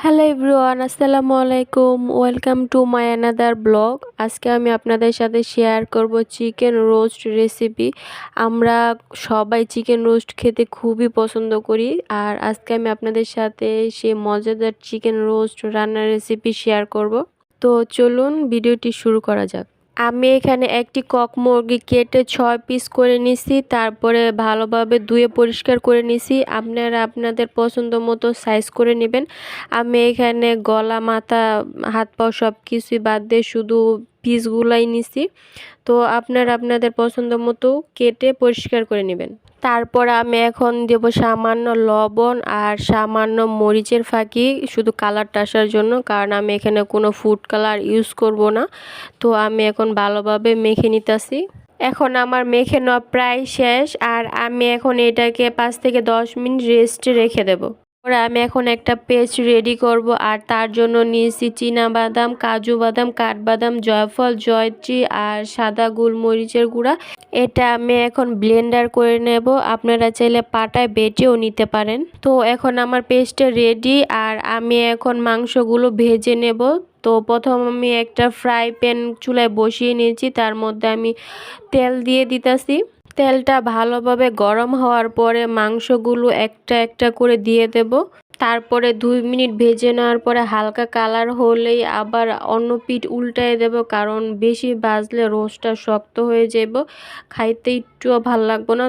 Hello everyone, আসসালামু আলাইকুম। Welcome to my another blog. আজকে আমি আপনাদের সাথে শেয়ার করব চিকেন রোস্ট রেসিপি। আমরা সবাই চিকেন রোস্ট খেতে খুবই পছন্দ করি, আর আজকে আমি আপনাদের সাথে সেই মজাদার চিকেন রোস্ট রান্নার রেসিপি শেয়ার করব। তো চলুন ভিডিওটি শুরু করা যাক। আমি এখানে একটি কক মুরগি কেটে 6 পিস করে নিছি, তারপরে ভালোভাবে ধুয়ে পরিষ্কার করে নিছি। আপনারা আপনাদের পছন্দ মতো সাইজ করে নেবেন। আমি এখানে গলা, মাথা, হাত পা সব কিছুই বাদ দিয়ে শুধু পিসগুলাই নিছি। তো আপনারা আপনাদের পছন্দ মতো কেটে পরিষ্কার করে নেবেন। তারপর আমি এখন দেব সামান্য লবণ আর সামান্য মরিচের ফাঁকি, শুধু কালারটা আসার জন্য, কারণ আমি এখানে কোনো ফুড কালার ইউজ করব না। তো আমি এখন ভালোভাবে মেখে নিতেছি। এখন আমার মেখে নেওয়া প্রায় শেষ, আর আমি এখন এটাকে 5 থেকে 10 মিনিট রেস্টে রেখে দেব। পরে আমি এখন একটা পেস্ট রেডি করব, আর তার জন্য নিয়েছি বাদাম, কাজু বাদাম, কাঠবাদাম, জয়ফল, জয়ত্রী আর সাদা গোলমরিচের গুঁড়া। এটা আমি এখন ব্লেন্ডার করে নেব। আপনারা চাইলে পাটায় বেটেও নিতে পারেন। তো এখন আমার পেস্টটা রেডি, আর আমি এখন মাংসগুলো ভেজে নেব। তো প্রথম আমি একটা ফ্রাই প্যান চুলায় বসিয়ে নিয়েছি, তার মধ্যে আমি তেল দিয়ে দিতেছি। তেলটা ভালোভাবে গরম হওয়ার পরে মাংসগুলো একটা একটা করে দিয়ে দেব। তারপরে 2 মিনিট ভেজে নেওয়ার পরে হালকা কালার হলেই আবার অন্য পিঠ উল্টায় দেব, কারণ বেশি ভাজলে রোস্টটা শক্ত হয়ে যাব, খাইতে একটুও ভাল লাগবে না।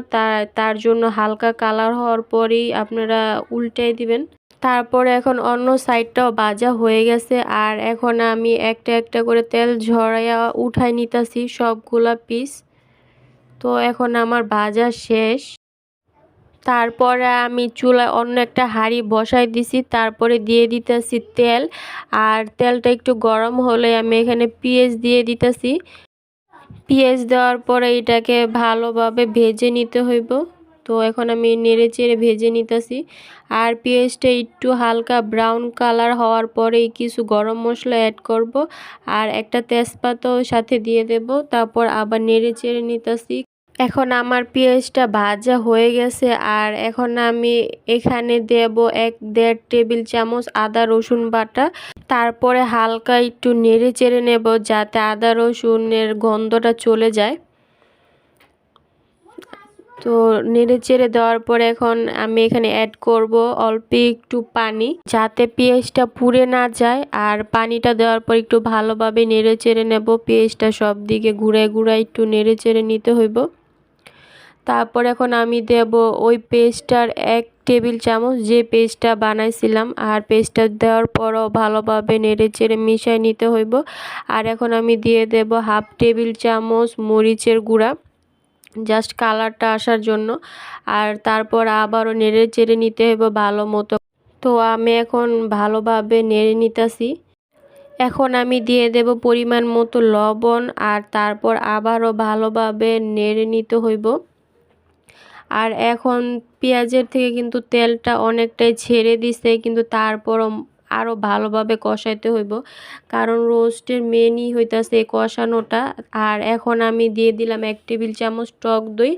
তার জন্য হালকা কালার হওয়ার পরেই আপনারা উল্টাই দিবেন। তারপরে এখন অন্য সাইডটাও ভাজা হয়ে গেছে, আর এখন আমি একটা একটা করে তেল ঝরাইয়া উঠাই নিতেছি সবগুলা পিস। তো এখন আমার ভাজা শেষ। তারপরে আমি চুলায় অন্য একটা হাঁড়ি বসাই দিছি, তারপরে দিয়ে দিতেছি তেল। আর তেলটা একটু গরম হলে আমি এখানে পেঁয়াজ দিয়ে দিতেছি। পেঁয়াজ দেওয়ার পরে এটাকে ভালোভাবে ভেজে নিতে হইব। তো এখন আমি নেড়ে চেড়ে ভেজে নিতেছি। আর পেঁয়াজটা একটু হালকা ব্রাউন কালার হওয়ার পরেই কিছু গরম মশলা অ্যাড করব, আর একটা তেজপাতাও সাথে দিয়ে দেব। তারপর আবার নেড়ে চেড়ে নিতেছি। এখন আমার পেঁয়াজটা ভাজা হয়ে গেছে, আর এখন আমি এখানে দেব 1-1.5 টেবিল চামচ আদা রসুন বাটা। তারপরে হালকা একটু নেড়ে চেড়ে নেব, যাতে আদা রসুনের গন্ধটা চলে যায়। তো নেড়ে চেড়ে দেওয়ার পরে এখন আমি এখানে অ্যাড করব অল্প একটু পানি, যাতে পেঁয়াজটা পুড়ে না যায়। আর পানিটা দেওয়ার পর একটু ভালোভাবে নেড়ে চেড়ে নেব। পেঁয়াজটা সব দিকে ঘুরায় ঘুরায় একটু নেড়ে চেড়ে নিতে হইব। তারপর এখন আমি দেব ওই পেস্টটার 1 টেবিল চামচ, যে পেস্টটা বানাইছিলাম। আর পেস্টটা দেওয়ার পরও ভালোভাবে নেড়ে চেড়ে মিশিয়ে নিতে হইব। আর এখন আমি দিয়ে দেব 1/2 টেবিল চামচ মরিচের গুঁড়া, জাস্ট কালারটা আসার জন্য। আর তারপর আবারও নেড়ে চেড়ে নিতে হইব ভালো মতো। তো আমি এখন ভালোভাবে নেড়ে নিতেছি। এখন আমি দিয়ে দেব পরিমাণ মতো লবণ, আর তারপর আবারও ভালোভাবে নেড়ে নিতে হইব। আর এখন পেঁয়াজের থেকে কিন্তু তেলটা অনেকটাই ছেড়ে দিছে, কিন্তু তারপরও আরও ভালোভাবে কষাইতে হইব, কারণ রোস্টের মেনই হইতাছে কষানোটা। আর এখন আমি দিয়ে দিলাম 1 টেবিল চামচ টক দই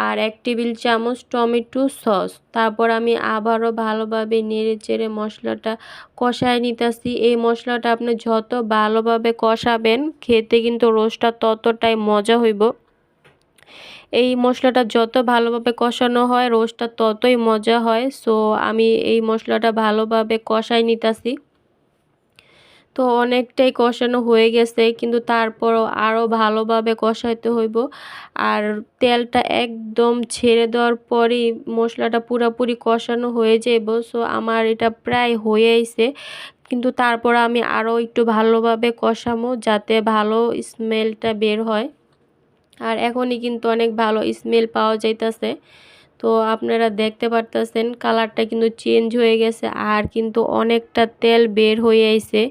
আর 1 টেবিল চামচ টমেটো সস। তারপর আমি আবারও ভালোভাবে নেড়ে চেড়ে মশলাটা কষায় নিতেছি। এই মশলাটা আপনি যত ভালোভাবে কষাবেন, খেতে কিন্তু রোস্টটা ততটাই মজা হইব। এই মশলাটা যত ভালোভাবে কষানো হয়, রোস্টটা ততই মজা হয়। সো আমি এই মশলাটা ভালোভাবে কষাই নিতেছি। তো অনেকটাই কষানো হয়ে গেছে, কিন্তু তারপরও আরও ভালোভাবে কষাইতে হইব। আর তেলটা একদম ছেড়ে দেওয়ার পরেই মশলাটা পুরোপুরি কষানো হয়ে যাইব। সো আমার এটা প্রায় হয়ে আইছে, কিন্তু তারপর আমি আরও একটু ভালোভাবে কষামো, যাতে ভালো স্মেলটা বের হয়। আর এখনই কিন্তু অনেক ভালো স্মেল পাওয়া যাইতেছে। তো আপনারা দেখতে পারতেছেন কালারটা কিন্তু চেঞ্জ হয়ে গেছে, আর কিন্তু অনেকটা তেল বের হয়ে আইছে,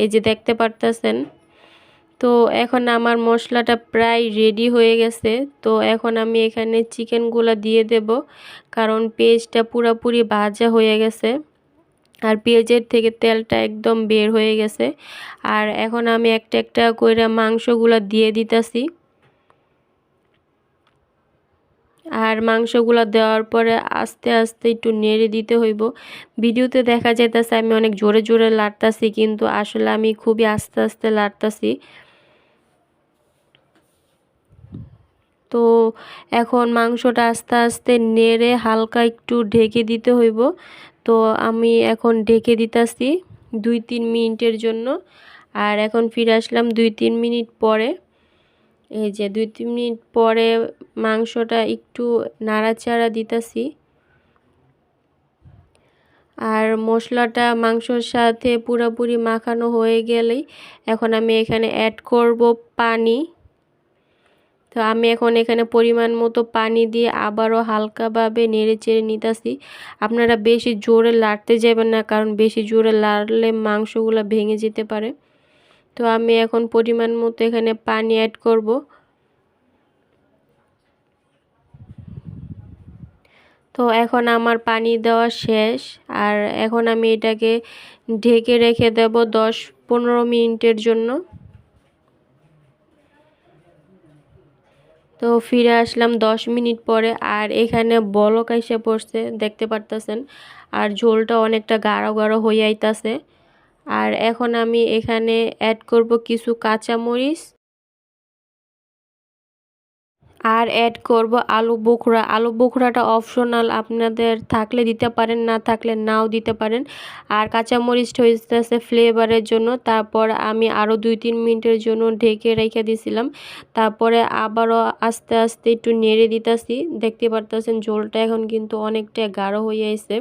এই যে দেখতে পারতেছেন। তো এখন আমার মশলাটা প্রায় রেডি হয়ে গেছে। তো এখন আমি এখানে চিকেনগুলো দিয়ে দেব, কারণ পেঁয়াজটা পুরোপুরি ভাজা হয়ে গেছে, আর পেঁয়াজের থেকে তেলটা একদম বের হয়ে গেছে। আর এখন আমি একটা একটা করে মাংসগুলো দিয়ে দিতেছি। আর মাংসগুলো দেওয়ার পরে আস্তে আস্তে একটু নেড়ে দিতে হইব। ভিডিওতে দেখা যাইতেছে আমি অনেক জোরে জোরে লাড়তাছি, কিন্তু আসলে আমি খুবই আস্তে আস্তে লাড়তাছি। তো এখন মাংসটা আস্তে আস্তে নেড়ে হালকা একটু ঢেকে দিতে হইব। তো আমি এখন ঢেকে দিতাছি 2-3 মিনিটের জন্য। আর এখন ফিরে আসলাম 2-3 মিনিট পরে। এই যে 2-3 মিনিট পরে মাংসটা একটু নাড়াচাড়া দিতাছি। আর মশলাটা মাংসর সাথে পুরোপুরি মাখানো হয়ে গেলেই এখন আমি এখানে অ্যাড করব পানি। তো আমি এখন এখানে পরিমাণ মতো পানি দিয়ে আবারও হালকাভাবে নেড়েচেড়ে নিতেছি। আপনারা বেশি জোরে লাড়তে যাবেন না, কারণ বেশি জোরে লাড়লে মাংসগুলো ভেঙে যেতে পারে। তো আমি এখন পরিমাণ মতো এখানে পানি অ্যাড করব। তো এখন আমার পানি দেওয়া শেষ। আর এখন আমি এটাকে ঢেকে রেখে দেব 10-15 মিনিটের জন্য। তো ফিরে আসলাম 10 মিনিট পরে। আর এখানে বলক এসে পড়ছে, দেখতে পারতেছেন। আর ঝোলটা অনেকটা গাঢ় গাঢ় হয়ে আইতাছে। আর এখন আমি এখানে অ্যাড করব কিছু কাঁচামরিচ আর অ্যাড করব আলু বোখরা। আলু বোখরাটা অপশনাল, আপনাদের থাকলে দিতে পারেন, না থাকলে নাও দিতে পারেন। আর কাঁচামরিচটা হইতেছে ফ্লেভারের জন্য। তারপর আমি আরও 2-3 মিনিটের জন্য ঢেকে রেখে দিয়েছিলাম। তারপরে আবারও আস্তে আস্তে একটু নেড়ে দিতেছি। দেখতে পারতেছেন ঝোলটা এখন কিন্তু অনেকটা গাঢ় হয়ে আছে।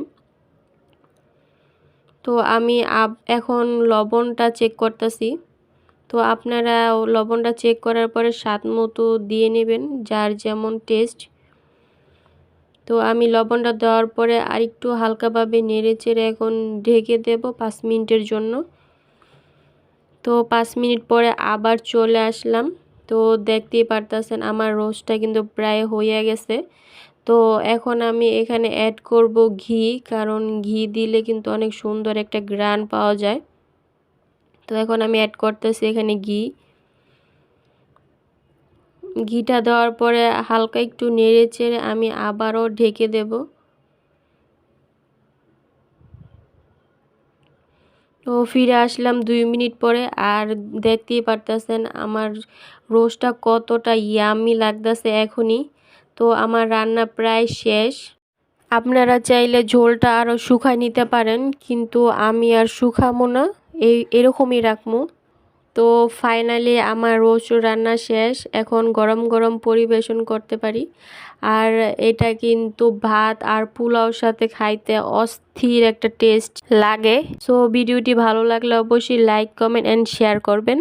তো আমি এখন লবণটা চেক করতেছি। তো আপনারা লবণটা চেক করার পরে স্বাদ মতো দিয়ে নেবেন, যার যেমন টেস্ট। তো আমি লবণটা দেওয়ার পরে আরেকটু হালকাভাবে নেড়েচেড়ে এখন ঢেকে দেব 5 মিনিটের জন্য। তো 5 মিনিট পরে আবার চলে আসলাম। তো দেখতেই পারতেছেন আমার রোস্টটা কিন্তু প্রায় হয়ে গেছে। তো এখন আমি এখানে অ্যাড করব ঘি, কারণ ঘি দিলে কিন্তু অনেক সুন্দর একটা ঘ্রাণ পাওয়া যায়। তো এখন আমি অ্যাড করতেছি এখানে ঘি। ঘিটা দেওয়ার পরে হালকা একটু নেড়ে চেড়ে আমি আবারও ঢেকে দেব। তো ফিরে আসলাম 2 মিনিট পরে। আর দেখতেই পারতেছেন আমার রোস্টটা কতটা ইয়ামি লাগতেছে এখনই। তো আমার রান্না প্রায় শেষ। আপনারা চাইলে ঝোলটা আরও শুকায় নিতে পারেন, কিন্তু আমি আর শুকাবো না, এরকমই রাখবো। তো ফাইনালি আমার রোস্ট রান্না শেষ। এখন গরম গরম পরিবেশন করতে পারি। আর এটা কিন্তু ভাত আর পোলাওর সাথে খাইতে অস্থির একটা টেস্ট লাগে। সো ভিডিওটি ভালো লাগলে অবশ্যই লাইক, কমেন্ট অ্যান্ড শেয়ার করবেন।